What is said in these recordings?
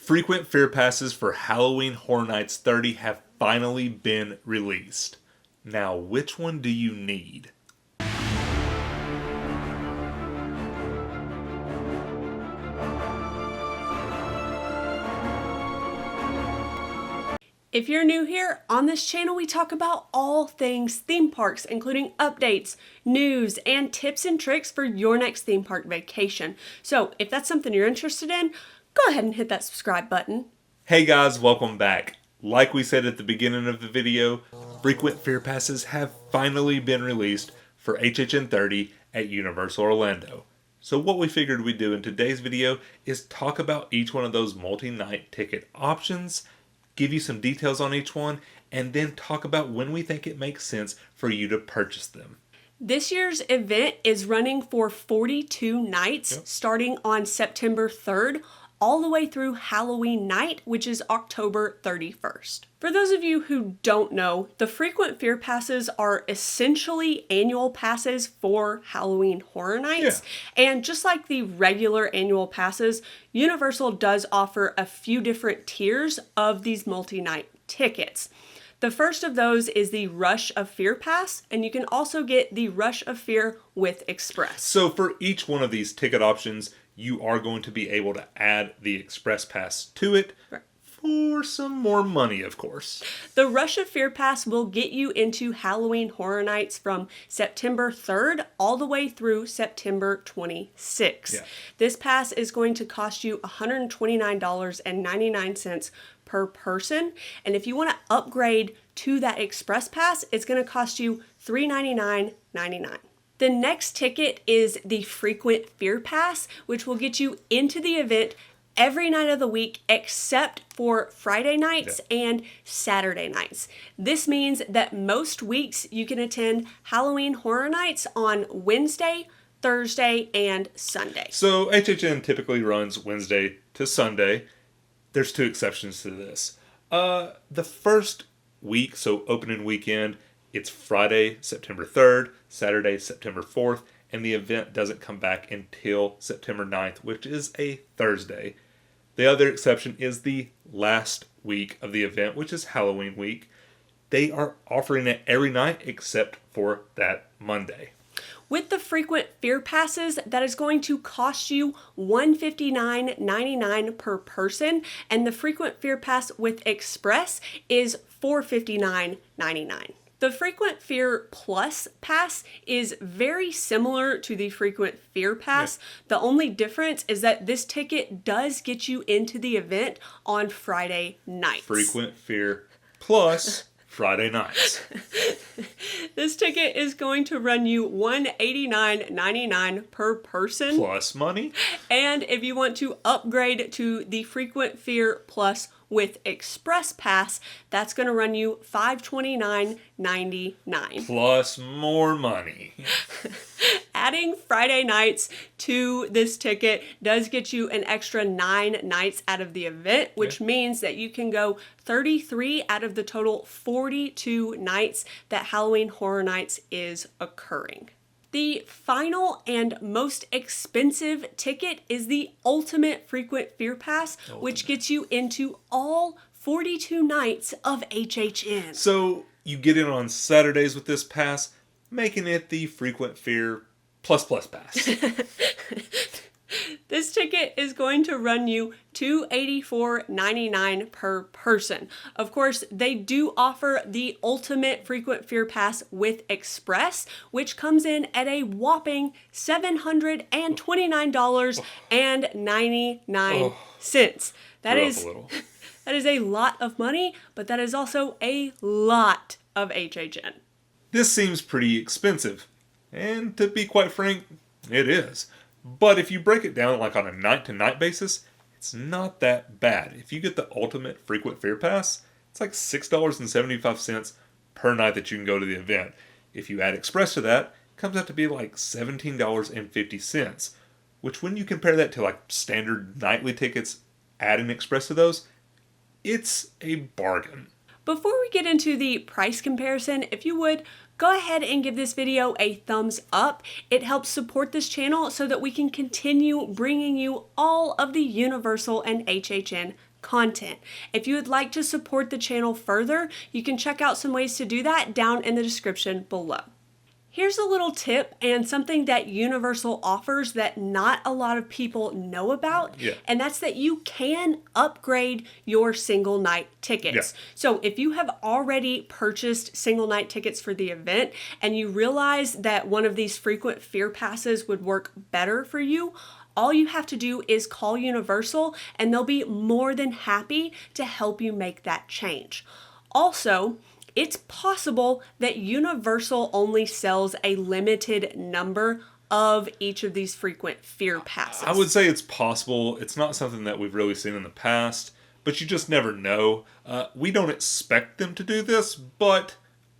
Frequent Fear Passes for Halloween Horror Nights 30 have finally been released. Now, which one do you need? If you're new here, on this channel we talk about all things theme parks, including updates, news, and tips and tricks for your next theme park vacation. So if that's something you're interested in, go ahead and hit that subscribe button. Hey guys, welcome back. Like we said at the beginning of the video, Frequent Fear Passes have finally been released for HHN 30 at Universal Orlando. So what we figured we'd do in today's video is talk about each one of those multi-night ticket options, give you some details on each one, and then talk about when we think it makes sense for you to purchase them. This year's event is running for 42 nights, starting on September 3rd, all the way through Halloween night, which is October 31st. For those of you who don't know, the Frequent Fear Passes are essentially annual passes for Halloween Horror Nights. And just like the regular annual passes, Universal does offer a few different tiers of these multi-night tickets. The first of those is the Rush of Fear Pass, and you can also get the Rush of Fear with Express. So for each one of these ticket options, you are going to be able to add the Express Pass to it for some more money, of course. The Rush of Fear Pass will get you into Halloween Horror Nights from September 3rd all the way through September 26th. This pass is going to cost you $129.99 per person, and if you want to upgrade to that Express Pass, it's going to cost you $399.99. The next ticket is the Frequent Fear Pass, which will get you into the event every night of the week except for Friday nights and Saturday nights. This means that most weeks you can attend Halloween Horror Nights on Wednesday, Thursday, and Sunday. So HHN typically runs Wednesday to Sunday. There's two exceptions to this. The first week, so opening weekend, it's Friday, September 3rd, Saturday, September 4th, and the event doesn't come back until September 9th, which is a Thursday. The other exception is the last week of the event, which is Halloween week. They are offering it every night except for that Monday. With the Frequent Fear Passes, that is going to cost you $159.99 per person, and the Frequent Fear Pass with Express is $459.99. The Frequent Fear Plus Pass is very similar to the Frequent Fear Pass. The only difference is that this ticket does get you into the event on Friday nights. Frequent Fear Plus Friday nights. This ticket is going to run you $189.99 per person. Plus money. And if you want to upgrade to the Frequent Fear Plus with Express Pass, that's going to run you $529.99. Plus more money. Adding Friday nights to this ticket does get you an extra 9 nights out of the event, which means that you can go 33 out of the total 42 nights that Halloween Horror Nights is occurring. The final and most expensive ticket is the Ultimate Frequent Fear Pass, which gets you into all 42 nights of HHN. So you get in on Saturdays with this pass, making it the Frequent Fear Plus Pass. This ticket is going to run you $284.99 per person. Of course, they do offer the Ultimate Frequent Fear Pass with Express, which comes in at a whopping $729.99. That is a lot of money, but that is also a lot of HHN. This seems pretty expensive, and to be quite frank, it is. But if you break it down like on a night-to-night basis, it's not that bad. If you get the Ultimate Frequent Fear Pass, it's like $6.75 per night that you can go to the event. If you add Express to that, it comes out to be like $17.50, which when you compare that to like standard nightly tickets, adding Express to those, it's a bargain. Before we get into the price comparison, if you would, go ahead and give this video a thumbs up. It helps support this channel so that we can continue bringing you all of the Universal and HHN content. If you would like to support the channel further, you can check out some ways to do that down in the description below. Here's a little tip and something that Universal offers that not a lot of people know about, and that's that you can upgrade your single night tickets. So if you have already purchased single night tickets for the event and you realize that one of these frequent fear passes would work better for you, all you have to do is call Universal and they'll be more than happy to help you make that change. Also, it's possible that Universal only sells a limited number of each of these frequent fear passes. I would say it's possible. It's not something that we've really seen in the past, but you just never know. We don't expect them to do this, but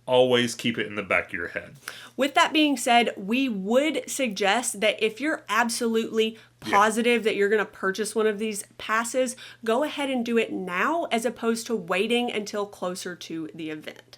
always keep it in the back of your head. With that being said, we would suggest that if you're absolutely positive that you're going to purchase one of these passes, go ahead and do it now as opposed to waiting until closer to the event.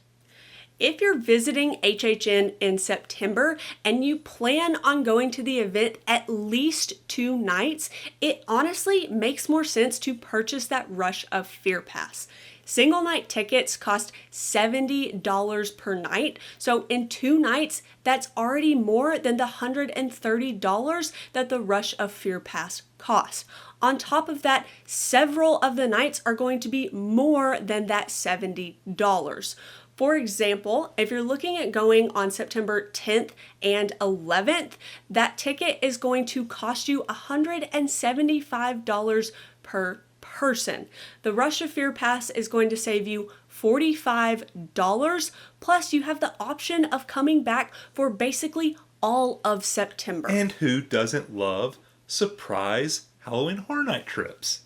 If you're visiting HHN in September and you plan on going to the event at least 2 nights, it honestly makes more sense to purchase that Rush of Fear pass. Single night tickets cost $70 per night, so in 2 nights, that's already more than the $130 that the Rush of Fear pass costs. On top of that, several of the nights are going to be more than that $70. For example, if you're looking at going on September 10th and 11th, that ticket is going to cost you $175 per person. The Rush of Fear pass is going to save you $45, plus you have the option of coming back for basically all of September. And who doesn't love surprise Halloween Horror Night trips?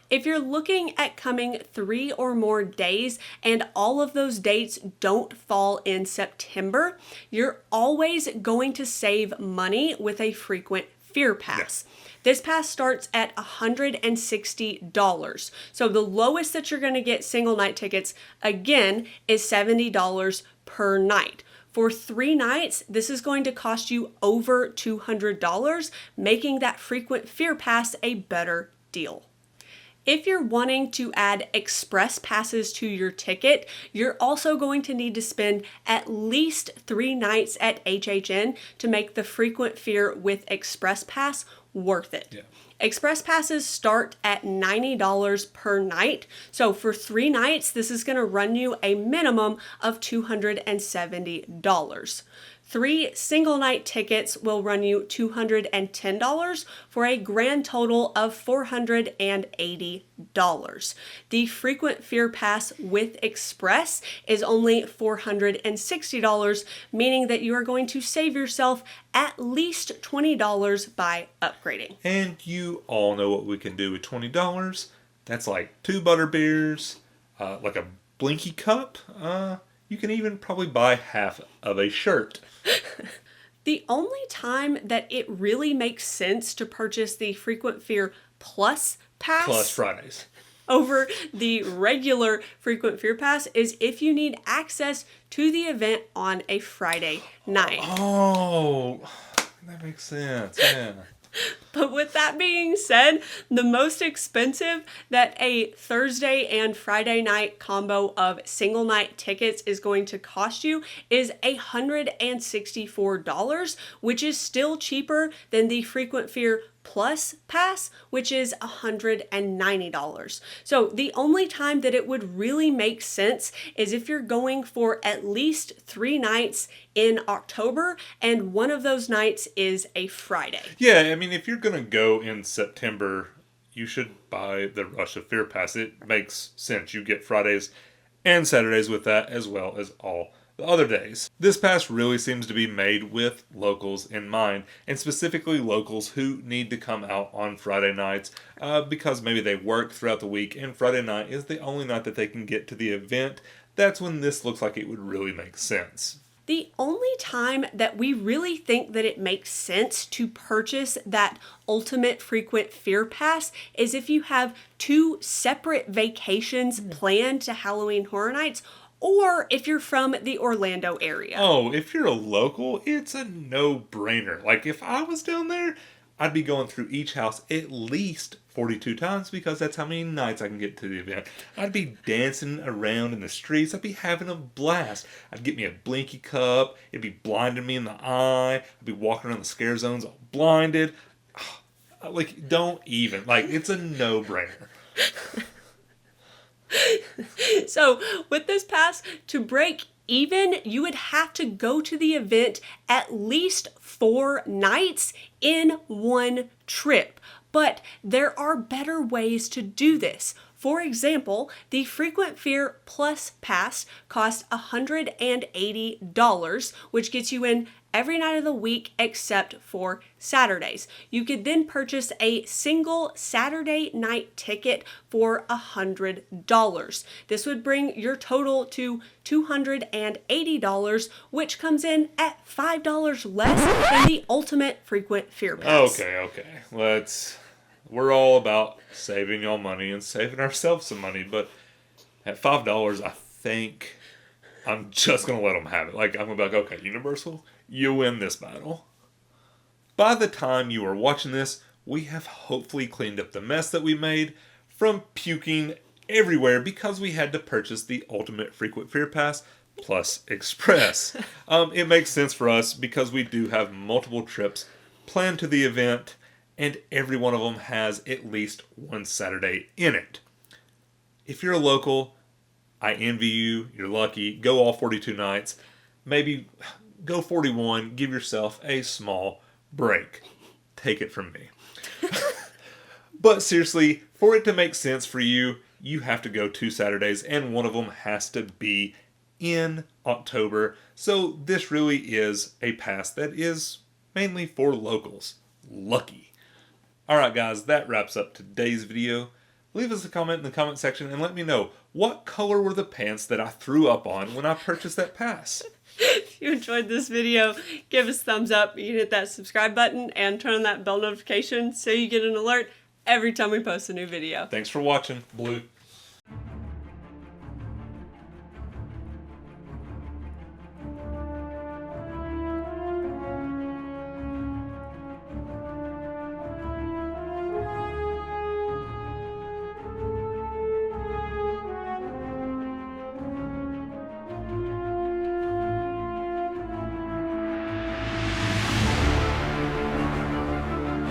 If you're looking at coming 3 or more days and all of those dates don't fall in September, you're always going to save money with a frequent fear pass. This pass starts at $160. So the lowest that you're going to get single night tickets, again, is $70 per night. For 3 nights, this is going to cost you over $200, making that frequent fear pass a better deal. If you're wanting to add express passes to your ticket, you're also going to need to spend at least 3 nights at HHN to make the frequent fear with express pass worth it. Express passes start at $90 per night. So for 3 nights, this is going to run you a minimum of $270. 3 single night tickets will run you $210 for a grand total of $480. The frequent fear pass with express is only $460, meaning that you are going to save yourself at least $20 by upgrading. And you all know what we can do with $20. That's like 2 butter beers, like a Blinky cup. You can even probably buy half of a shirt. The only time that it really makes sense to purchase the Frequent Fear Plus pass Plus Fridays over the regular Frequent Fear pass is if you need access to the event on a Friday night. Oh, that makes sense. Yeah. But with that being said, the most expensive that a Thursday and Friday night combo of single night tickets is going to cost you is $164, which is still cheaper than the Frequent Fear Plus pass, which is $190. So the only time that it would really make sense is if you're going for at least 3 nights in October, and one of those nights is a Friday. Yeah, I mean, if you're going to go in September, you should buy the Rush of Fear pass. It makes sense. You get Fridays and Saturdays with that, as well as all the other days. This pass really seems to be made with locals in mind, and specifically locals who need to come out on Friday nights because maybe they work throughout the week and Friday night is the only night that they can get to the event. That's when this looks like it would really make sense. The only time that we really think that it makes sense to purchase that Ultimate Frequent Fear Pass is if you have 2 separate vacations planned to Halloween Horror Nights, or if you're from the Orlando area. Oh, if you're a local, it's a no-brainer. Like, if I was down there, I'd be going through each house at least 42 times because that's how many nights I can get to the event. I'd be dancing around in the streets. I'd be having a blast. I'd get me a blinky cup. It'd be blinding me in the eye. I'd be walking around the scare zones all blinded. Like, don't even. Like, it's a no-brainer. So, with this pass, to break even, you would have to go to the event at least 4 nights in one trip. But there are better ways to do this. For example, the Frequent Fear Plus Pass costs $180, which gets you in every night of the week except for Saturdays. You could then purchase a single Saturday night ticket for $100. This would bring your total to $280, which comes in at $5 less than the Ultimate Frequent Fear Pass. Okay. We're all about saving y'all money and saving ourselves some money, but at $5, I think I'm just going to let them have it. Like, I'm going to be like, okay, Universal, you win this battle. By the time you are watching this, we have hopefully cleaned up the mess that we made from puking everywhere because we had to purchase the Ultimate Frequent Fear Pass plus Express. It makes sense for us because we do have multiple trips planned to the event, and every one of them has at least one Saturday in it. If you're a local, I envy you. You're lucky. Go all 42 nights. Maybe go 41. Give yourself a small break. Take it from me. But seriously, for it to make sense for you, you have to go 2 Saturdays, and one of them has to be in October. So this really is a pass that is mainly for locals. Lucky. Alright guys, that wraps up today's video. Leave us a comment in the comment section and let me know, what color were the pants that I threw up on when I purchased that pass? If you enjoyed this video, give us a thumbs up. You can hit that subscribe button and turn on that bell notification so you get an alert every time we post a new video. Thanks for watching. Blue.